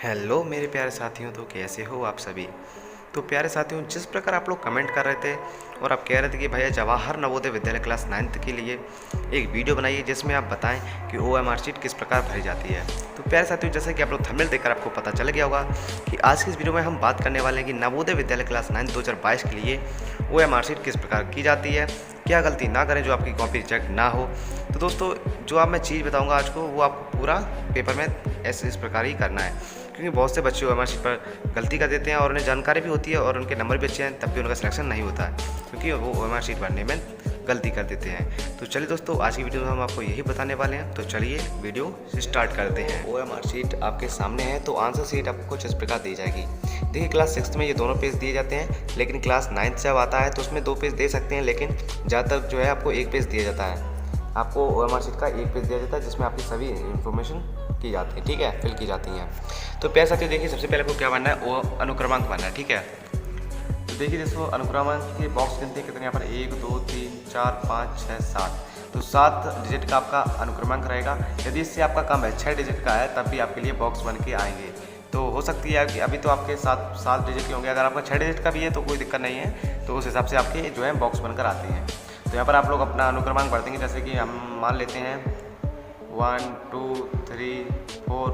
Hello मेरे प्यारे साथियों, तो कैसे हो आप सभी। तो प्यारे साथियों, जिस प्रकार आप लोग कमेंट कर रहे थे और आप कह रहे थे कि भैया जवाहर नवोदय विद्यालय क्लास 9th के लिए एक वीडियो बनाइए जिसमें आप बताएं कि OMR शीट किस प्रकार भरी जाती है। तो प्यारे साथियों, जैसे कि आप लोग थंबनेल देखकर आपको पता चल गया होगा कि आज की इस वीडियो में हम बात करने वाले हैं कि नवोदय विद्यालय क्लास 9 2022 के लिए OMR शीट किस प्रकार की जाती है, क्या गलती ना करें जो आपकी कॉपी रिजेक्ट ना हो। तो दोस्तों, जो आप मैं चीज़ बताऊँगा आज को, वो आपको पूरा पेपर में ऐसे इस प्रकार ही करना है, क्योंकि बहुत से बच्चे OMR शीट पर गलती कर देते हैं और उन्हें जानकारी भी होती है और उनके नंबर भी अच्छे हैं, तब भी उनका सिलेक्शन नहीं होता है क्योंकि वो OMR शीट भरने में गलती कर देते हैं। तो चलिए दोस्तों, आज की वीडियो में हम आपको यही बताने वाले हैं। तो चलिए वीडियो स्टार्ट करते हैं। OMR शीट आपके सामने है, तो आंसर शीट आपको कुछ इस प्रकार दी जाएगी। देखिए, क्लास 6 में ये दोनों पेज दिए जाते हैं, लेकिन क्लास 9 जब आता है तो उसमें 2 पेज दे सकते हैं, लेकिन ज़्यादातर जो है आपको 1 पेज दिया जाता है। आपको OMR शीट का 1 पेज दिया जाता है जिसमें आपकी सभी इन्फॉर्मेशन की जाती है, ठीक है, फिल की जाती हैं। तो प्यारे साथियों, देखिए सबसे पहले आपको क्या बनना है, वो अनुक्रमांक बनना है, ठीक है। तो देखिए दोस्तों, अनुक्रमांक के बॉक्स गिनते हैं कितने, यहाँ पर 1 2 3 4 5 6 7। तो 7 डिजिट का आपका अनुक्रमांक रहेगा। यदि इससे आपका कम है, 6 डिजिट का है, तब भी आपके लिए बॉक्स बन के आएंगे। तो हो सकती है कि अभी तो आपके 7 डिजिट के होंगे, अगर आपका 6 डिजिट का भी है तो कोई दिक्कत नहीं है, तो उस हिसाब से आपके जो है बॉक्स बनकर आते हैं। तो यहाँ पर आप लोग अपना अनुक्रमांक भर देंगे, जैसे कि हम मान लेते हैं 1 2 3 4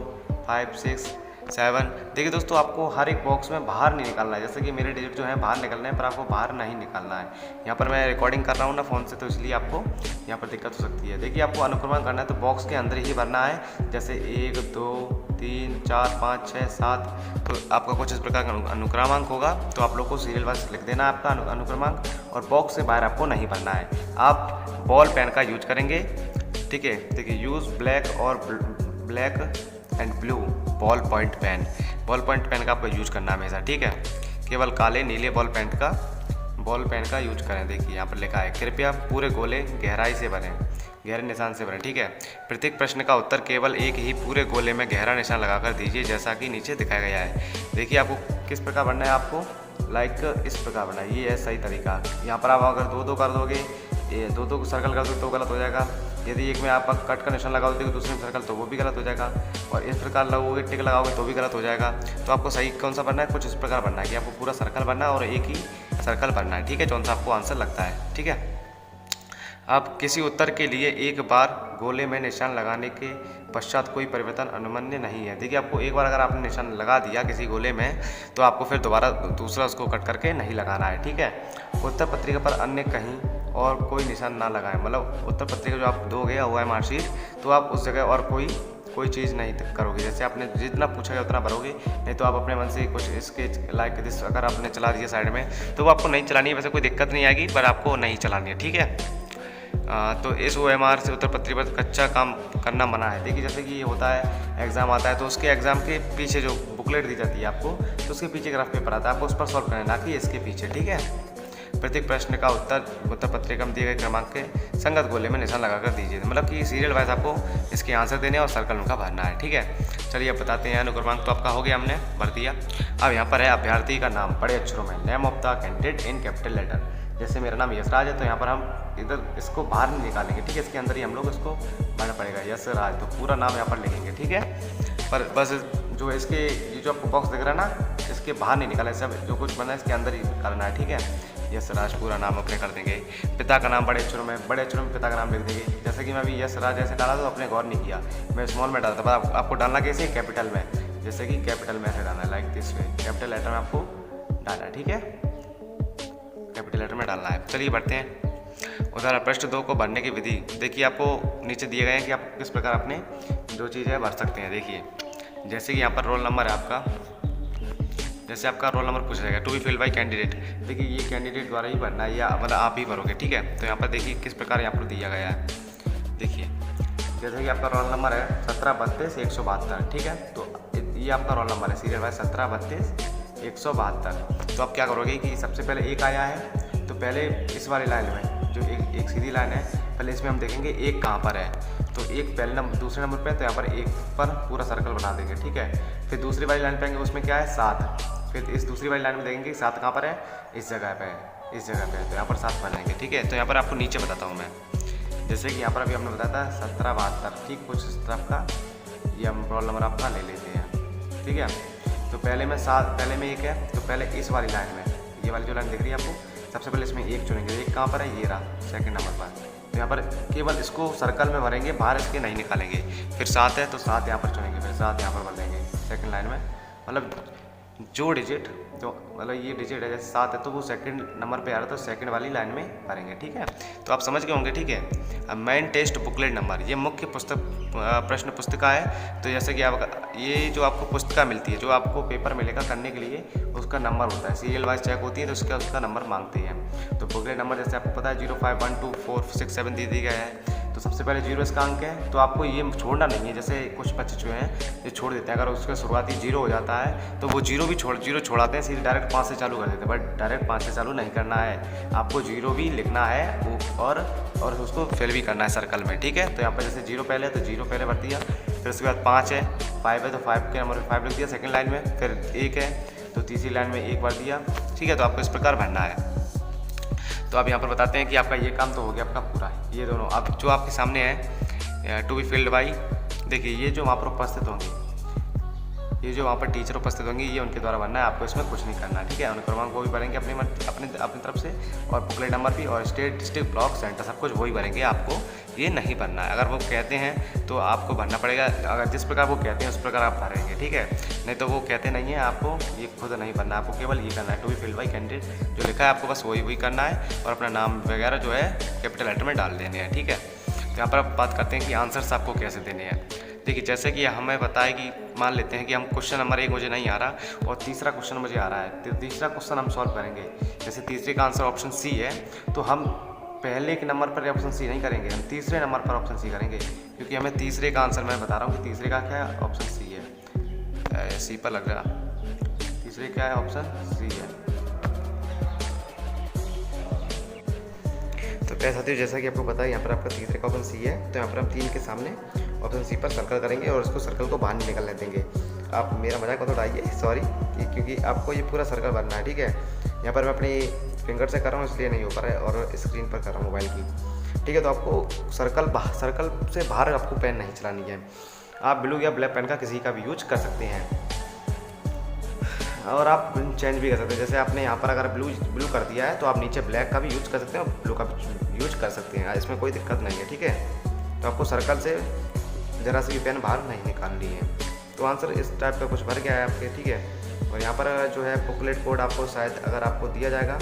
5 6 7। देखिए दोस्तों, आपको हर एक बॉक्स में बाहर नहीं निकालना है, जैसे कि मेरे डिजिट जो है बाहर निकलना है, पर आपको बाहर नहीं निकालना है। यहाँ पर मैं रिकॉर्डिंग कर रहा हूँ ना फ़ोन से, तो इसलिए आपको यहाँ पर दिक्कत हो सकती है। देखिए, आपको अनुक्रमांक करना है तो बॉक्स के अंदर ही भरना है, जैसे 1 2 3 4 5 6 7। तो आपका कुछ इस प्रकार का अनुक्रमांक होगा, तो आप लोग को सीरियल वाइज लिख देना है आपका अनुक्रमांक, और बॉक्स से बाहर आपको नहीं भरना है। आप बॉल पेन का यूज करेंगे, ठीक है। देखिए, यूज़ ब्लैक और black and blue ball point pen. Ball point pen का आपको यूज करना है हमेशा, ठीक है। केवल काले नीले बॉल पेन का यूज करें। देखिए, यहाँ पर लिखा है, कृपया पूरे गोले गहराई से भरें, गहरे निशान से भरें, ठीक है। प्रत्येक प्रश्न का उत्तर केवल एक ही पूरे गोले में गहरा निशान लगाकर दीजिए, जैसा कि नीचे दिखाया गया है। देखिए, आपको किस प्रकार बनना है, आपको लाइक इस प्रकार बनना है, ये है सही तरीका। यहाँ पर आप अगर 2 2 कर दोगे, ये 2 2 सर्कल कर दो तो गलत हो जाएगा। यदि एक में आप कट का निशान लगा दोगे दूसरे में सर्कल, तो वो भी गलत हो जाएगा। और इस प्रकार लगोगे, टिक लगाओगे तो भी गलत हो जाएगा। तो आपको सही कौन सा बनना है, कुछ इस प्रकार बनना है कि आपको पूरा सर्कल बनना है और एक ही सर्कल बनना है, ठीक है, कौन सा आपको आंसर लगता है, ठीक है। आप किसी उत्तर के लिए एक बार गोले में निशान लगाने के पश्चात कोई परिवर्तन अनुमन्य नहीं है। देखिए, आपको एक बार अगर आपने निशान लगा दिया किसी गोले में, तो आपको फिर दोबारा दूसरा उसको कट करके नहीं लगाना है, ठीक है। उत्तर पत्रिका पर अन्य कहीं और कोई निशान ना लगाएं, मतलब उत्तर पत्रिका जो आप दोगे OMR शीट, तो आप उस जगह और कोई चीज़ नहीं करोगे। जैसे आपने जितना पूछा गया उतना भरोगे, नहीं तो आप अपने मन से कुछ स्केच लाइक दिस अगर आपने चला दिया साइड में, तो वो आपको नहीं चलानी है। वैसे कोई दिक्कत नहीं आएगी, पर आपको नहीं चलानी है, ठीक है। तो इस OMR से उत्तर पत्रिका पर कच्चा काम करना मना है। देखिए, जैसे कि ये होता है, एग्ज़ाम आता है, तो उसके एग्ज़ाम के पीछे जो बुकलेट दी जाती है आपको, तो उसके पीछे ग्राफ पेपर आता है, आपको उस पर सॉल्व करना है, ना कि इसके पीछे, ठीक है। प्रत्येक प्रश्न का उत्तर पत्रिका में दिए गए क्रमांक के संगत गोले में निशान लगाकर दीजिए। मतलब कि सीरियल वाइज आपको इसके आंसर देने और सर्कल उनका भरना है, ठीक है। चलिए अब बताते हैं। अनुक्रमांक तो आपका हो गया, हमने भर दिया। अब यहाँ पर है अभ्यर्थी का नाम बड़े अक्षरों में, name of the candidate in capital letter. जैसे मेरा नाम यशराज है, तो यहाँ पर हम इधर इसको बाहर नहीं निकालेंगे, ठीक है, इसके अंदर ही हम लोग इसको भरना पड़ेगा, यशराज। तो पूरा नाम यहाँ पर लिखेंगे, ठीक है। पर बस जो इसके ये जो आपको बॉक्स दिख रहा है ना, इसके बाहर नहीं निकालना, सब जो कुछ बना है इसके अंदर ही करना है, ठीक है। यशराज पूरा नाम अपने कर देंगे। पिता का नाम बड़े अक्षरों में पिता का नाम लिख देंगे। जैसे कि मैं अभी यशराज ऐसे डाला तो अपने गौर नहीं किया, मैं स्मॉल में डालता, पर आपको डालना कैसे, कैपिटल में, जैसे कि कैपिटल में ऐसे डालना है, like this way, capital letter में आपको डालना है, ठीक है, कैपिटल लेटर में डालना है। चलिए बढ़ते हैं। उदाहरण प्रश्न 2 को भरने की विधि। देखिए, आपको नीचे दिए गए हैं कि आप किस प्रकार अपने जो चीज़ है भर सकते हैं। देखिए, जैसे कि यहाँ पर रोल नंबर है आपका, जैसे आपका रोल नंबर पूछा जाएगा, to be filled by candidate. देखिए, ये कैंडिडेट द्वारा ही भरना है, या मतलब आप ही भरोगे, ठीक है। तो यहाँ पर देखिए किस प्रकार यहाँ पर दिया गया है। देखिए, जैसे कि आपका रोल नंबर है 17 32 172, ठीक है। तो ये आपका रोल नंबर है, सीरियल वाइज 17 32 172। तो आप क्या करोगे कि सबसे पहले 1 आया है, तो पहले इस वाली लाइन में जो एक सीधी लाइन है, पहले इसमें हम देखेंगे 1 कहाँ पर है। तो 1 पहले नंबर, दूसरे नंबर पे, तो यहाँ पर 1 पर पूरा सर्कल बना देंगे, ठीक है। फिर दूसरी वाली लाइन पे आएंगे, उसमें क्या है 7। फिर इस दूसरी वाली लाइन में देखेंगे 7 कहाँ पर है, इस जगह पे है, इस जगह पे है, तो यहाँ पर 7 बनाएंगे, ठीक है। तो यहाँ पर आपको नीचे बताता हूँ मैं, जैसे कि यहाँ पर अभी हमने बताया था 17 72, ठीक, कुछ इस तरफ का ये हम रोल नंबर आपका ले लेते हैं, ठीक है। तो पहले में एक है, तो पहले इस वाली लाइन में, ये वाली जो लाइन दिख रही है आपको, सबसे पहले इसमें एक चुनेंगे। एक कहाँ पर है, ये रहा सेकंड नंबर पर। तो यहाँ पर केवल इसको सर्कल में भरेंगे, बाहर इसके नहीं निकालेंगे। फिर 7 है तो 7 यहाँ पर चुनेंगे, फिर 7 यहाँ पर भर देंगे सेकंड लाइन में। मतलब जो डिजिट जो मतलब ये डिजिट है, जैसे 7 है तो वो सेकंड नंबर पे आ रहा है तो सेकंड वाली लाइन में भरेंगे, ठीक है। तो आप समझ गए होंगे, ठीक है। अब मेन टेस्ट बुकलेट नंबर, ये मुख्य प्रश्न पुस्तिका है। तो जैसे कि आप ये जो आपको पुस्तिका मिलती है, जो आपको पेपर मिलेगा करने के लिए, उसका नंबर होता है, सीरियल वाइज चेक होती है तो उसका नंबर मांगते हैं। तो बुकलेट नंबर जैसे आपको पता है 051246 दी गया है। तो सबसे पहले 0 इसका अंक है, तो आपको ये छोड़ना नहीं है। जैसे कुछ बच्चे जो हैं ये छोड़ देते हैं, अगर उसका शुरुआती 0 हो जाता है तो वो 0 छोड़ाते हैं, सीधे डायरेक्ट 5 से चालू कर देते हैं। बट डायरेक्ट 5 से चालू नहीं करना है, आपको 0 भी लिखना है वो और उसको फिल भी करना है सर्कल में, ठीक है। तो यहाँ पर जैसे 0 पहले है तो 0 पहले भर दिया, फिर उसके बाद 5 है, 5 है तो 5 के नंबर 5 लिख दिया सेकेंड लाइन में, फिर 1 है तो तीसरी लाइन में 1 भर दिया, ठीक है। तो आपको इस प्रकार भरना है। तो अब यहाँ पर बताते हैं कि आपका ये काम तो हो गया आपका पूरा। ये दोनों अब जो आपके सामने है टू बी फिल्ड बाई, देखिए ये जो वहाँ पर उपस्थित होंगे, ये जो वहाँ पर टीचर उपस्थित होंगे, ये उनके द्वारा भरना है, आपको इसमें कुछ नहीं करना है, ठीक है। अनुक्रमांक वो भी भरेंगे अपनी तरफ से, और बुकलेट नंबर भी, और स्टेट डिस्ट्रिक्ट ब्लॉक सेंटर सब कुछ वही भरेंगे, आपको ये नहीं भरना है। अगर वो कहते हैं तो आपको भरना पड़ेगा, अगर जिस प्रकार वो कहते हैं उस प्रकार आप भरेंगे, ठीक है। नहीं तो वो कहते नहीं है, आपको ये खुद नहीं भरना, आपको केवल ये करना है, to be filled by candidate जो लिखा है आपको बस वही करना है, और अपना नाम वगैरह जो है कैपिटल लेटर में डाल देने हैं, ठीक है। तो यहाँ पर आप बात करते हैं कि आंसर्स आपको कैसे देने हैं। देखिए जैसे कि हमें बताया कि मान लेते हैं कि हम क्वेश्चन नंबर 1 मुझे नहीं आ रहा और तीसरा क्वेश्चन मुझे आ रहा है, तो तीसरा क्वेश्चन हम सॉल्व करेंगे। जैसे तीसरे का आंसर ऑप्शन सी है, तो हम पहले के नंबर पर ऑप्शन सी नहीं करेंगे, हम तीसरे नंबर पर ऑप्शन सी करेंगे, क्योंकि हमें तीसरे का आंसर, मैं बता रहा हूँ कि तीसरे का क्या है, ऑप्शन सी है। सी पर लग रहा, तीसरे क्या है, ऑप्शन सी है। तो प्यारे साथियों, जैसा कि आपको पता है यहाँ पर आपका तीसरे का ऑप्शन सी है, तो यहाँ पर हम 3 के सामने ऑप्शन सी पर सर्कल करेंगे और उसको सर्कल को बाहर निकलने देंगे। आप मेरा मजाक मत उड़ाइए, सॉरी, क्योंकि आपको ये पूरा सर्कल भरना है, ठीक है। यहाँ पर मैं अपनी फिंगर से कर रहा हूँ इसलिए नहीं हो पा रहा है, और स्क्रीन पर कर रहा हूँ मोबाइल की, ठीक है। तो आपको सर्कल से बाहर आपको पेन नहीं चलानी है। आप ब्लू या ब्लैक पेन का किसी का भी यूज कर सकते हैं, और आप चेंज भी कर सकते हैं। जैसे आपने यहाँ पर अगर ब्लू कर दिया है तो आप नीचे ब्लैक का भी यूज कर सकते हैं और ब्लू का भी यूज कर सकते हैं, इसमें कोई दिक्कत नहीं है, ठीक है। तो आपको सर्कल से ज़रा सी भी पेन बाहर नहीं निकालनी है। तो आंसर इस टाइप का कुछ भर गया है आपके, ठीक है। और यहाँ पर जो है बुकलेट कोड आपको शायद अगर आपको दिया जाएगा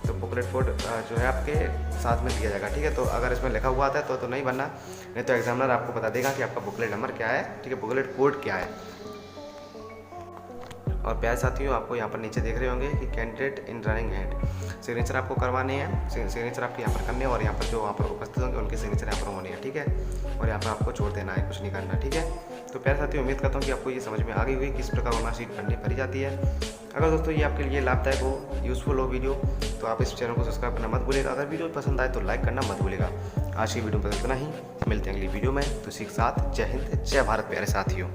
तो बुकलेट कोड जो है आपके साथ में दिया जाएगा, ठीक है। तो अगर इसमें लिखा हुआ आता है तो नहीं बनना, नहीं तो एग्जामिनर आपको बता देगा कि आपका बुकलेट नंबर क्या है, ठीक है, बुकलेट कोड क्या है। और प्यारे साथियों, आपको यहाँ पर नीचे देख रहे होंगे कि candidate in running head signature आपको करवाने हैं, सिग्नेचर आपके यहाँ पर करने हैं, और यहाँ पर जो वहाँ पर उपस्थित होंगे उनके सिग्नेचर यहाँ पर होने हैं, ठीक है। और यहाँ पर आपको छोड़ देना है, कुछ नहीं करना, ठीक है। तो प्यारे साथियों, उम्मीद करता हूँ कि आपको ये समझ में आ गई होगी किस प्रकार मार्कशीट भरी जाती है। अगर दोस्तों ये आपके लिए लाभदायक हो, यूज़फुल हो वीडियो, तो आप इस चैनल को सब्सक्राइब करना मत भूलिएगा। अगर वीडियो पसंद आए तो लाइक करना मत भूलिएगा। आज की वीडियो में इतना ही, मिलते हैं अगली वीडियो में। तो इसी के साथ जय हिंद, जय भारत प्यारे साथियों।